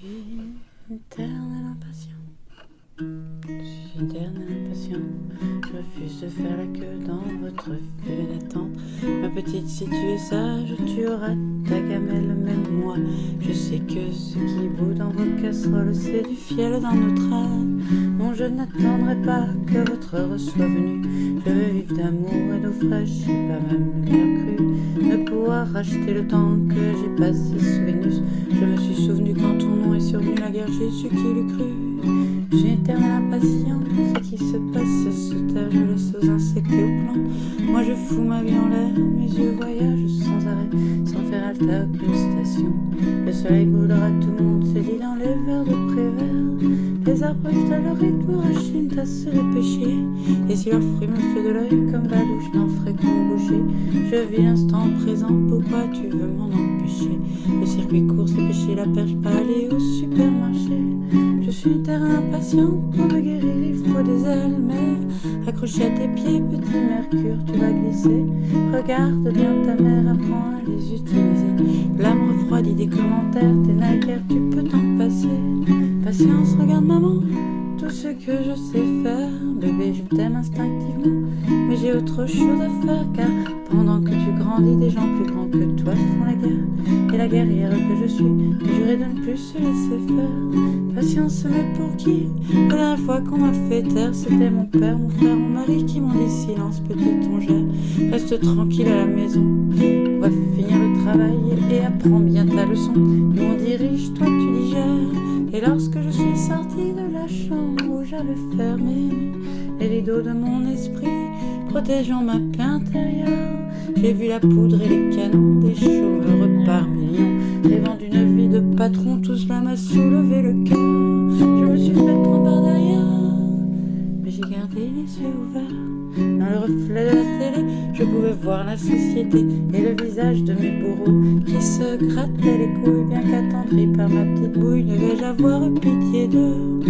suis éternel impatient. Je suis éternel impatient. Je refuse de faire la queue dans votre file d'attente. Ma petite, si tu es sage, tu auras ta gamelle. Même moi, je sais que ce qui bout dans vos casseroles, c'est du fiel dans notre âge. Non, je n'attendrai pas que votre heure soit venue. Je veux vivre d'amour et d'eau fraîche, et pas même le meilleur cru. Ne pouvoir racheter le temps que j'ai passé sous Vénus. Je me suis souvenu quand ton nom est survenu, la guerre, Jésus qui l'eût cru. Je suis éternel impatient, ce qui se passe sous terre, je laisse aux insectes et aux plantes. Moi je fous ma vie en l'air, mes yeux voyagent sans arrêt, sans faire halte à aucune station. Le soleil brûlera tout le monde, se dit dans les vers de Prévert. Les arbres vivent à leur rythme, rachinent à se dépêcher. Et si leur fruit me fait de l'œil comme la louche, n'en ferai qu'une bouchée. Je vis l'instant présent, pourquoi tu veux m'en empêcher? Le circuit court, c'est pêcher la perche, pas aller au supermarché. Je suis éternel impatient, pour me guérir il faut des ailes. Mais accroché à tes pieds, petit mercure, tu vas glisser. Regarde bien ta mère, apprends à les utiliser. L'âme refroidit des commentaires, t'es naguère, tu peux t'en passer. Patience, regarde maman, tout ce que je sais faire. Bébé, je t'aime instinctivement, mais j'ai autre chose à faire. Car pendant que tu grandis, des gens plus grands que toi font la guerre. Et la guerrière que je suis, juré de ne plus se laisser faire. Patience, mais pour qui? La dernière fois qu'on m'a fait taire, c'était mon père, mon frère, mon mari qui m'ont dit silence, petite on gère. Reste tranquille à la maison, on va finir le travail et apprends bien ta leçon. Nous on dirige, toi tu digères. Et lorsque je suis sortie de la chambre où j'avais fermé les rideaux de mon esprit, protégeant ma paix intérieure, j'ai vu la poudre et les canons des chômeurs par millions, rêvant d'une vie de patron. Tout cela m'a soulevé le cœur. Je me suis fait prendre par derrière, mais j'ai gardé les yeux ouverts. Dans le reflet de la télé, je pouvais voir la société et le visage de mes bourreaux qui se grattaient les couilles, bien qu'attendris par ma petite bouille. Devais-je avoir pitié d'eux?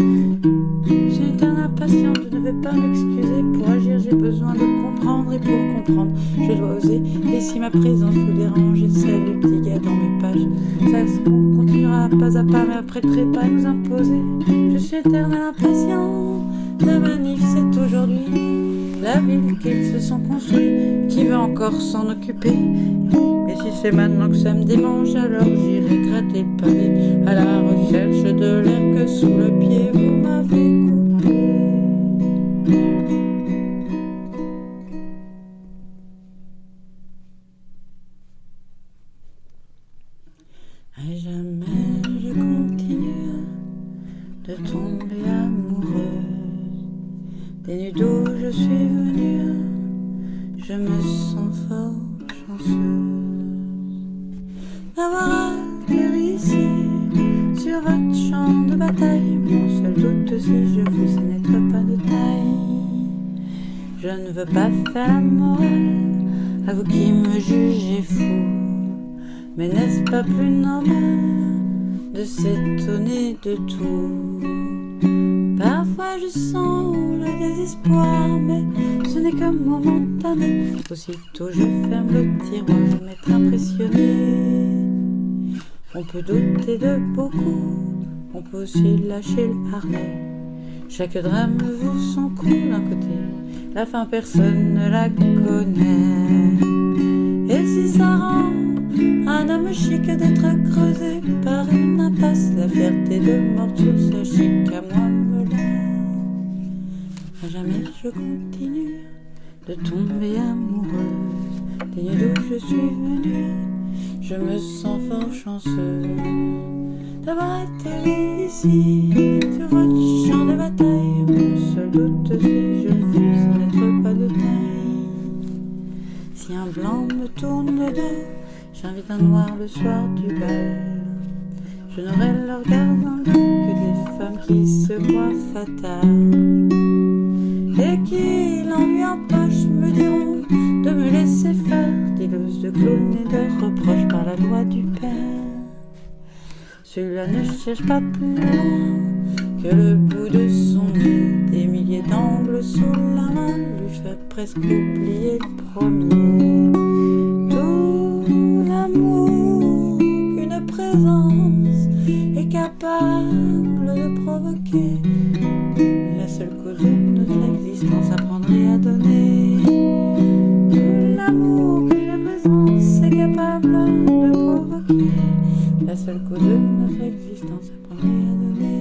Je suis éternel impatient, je ne vais pas m'excuser. Pour agir, j'ai besoin de comprendre, et pour comprendre, je dois oser. Et si ma présence vous dérange, et celle du petit gars dans mes pages, ça continuera pas à pas, mais apprêterai pas à nous imposer. Je suis éternel impatient, la manif c'est aujourd'hui. La ville qu'ils se sont construits, qui veut encore s'en occuper? Et si c'est maintenant que ça me démange, alors j'irai gratter le pavé à la recherche de l'air que sous le pied vous m'avez coupé. Et jamais je continue de tomber amoureuse des nuits d'où je suis venue, je me sens fort chanceuse d'avoir atterri ici, sur votre champ de bataille. Mon seul doute, si je vous ai n'être pas de taille. Je ne veux pas faire la morale à vous qui me jugez fou, mais n'est-ce pas plus normal de s'étonner de tout? Parfois je sens le désespoir, mais ce n'est que momentané. Aussitôt je ferme le tiroir, je vais m'être impressionné. On peut douter de beaucoup, on peut aussi lâcher le harnais. Chaque drame vaut son coup d'un côté, la fin personne ne la connaît. Et si ça rend un homme chic d'être creusé par une impasse, la fierté de morceau, sachez qu'à moi me l'est. À jamais je continue de tomber amoureuse des nuits d'où je suis venue. Je me sens fort chanceuse d'avoir atterri ici, sur votre champ de bataille. Mon seul doute, si je fus sans n'être pas de taille. Si un blanc me tourne le dos, j'invite un noir le soir du bal. Je n'aurai le regard dans le dos que des femmes qui se croient fatales, et qui, l'ennui en poche, me diront de me laisser faire, dileuses de clowns et de reproches par la loi du père. Celui-là ne cherche pas plus loin que le bout de son nez. Des milliers d'angles sous la main lui fait presque oublier le premier. Tout l'amour qu'une présence est capable provoquer. La seule cause de notre existence à prendre et à donner. Tout l'amour que la présence est capable de provoquer. La seule cause de notre existence à prendre et à donner.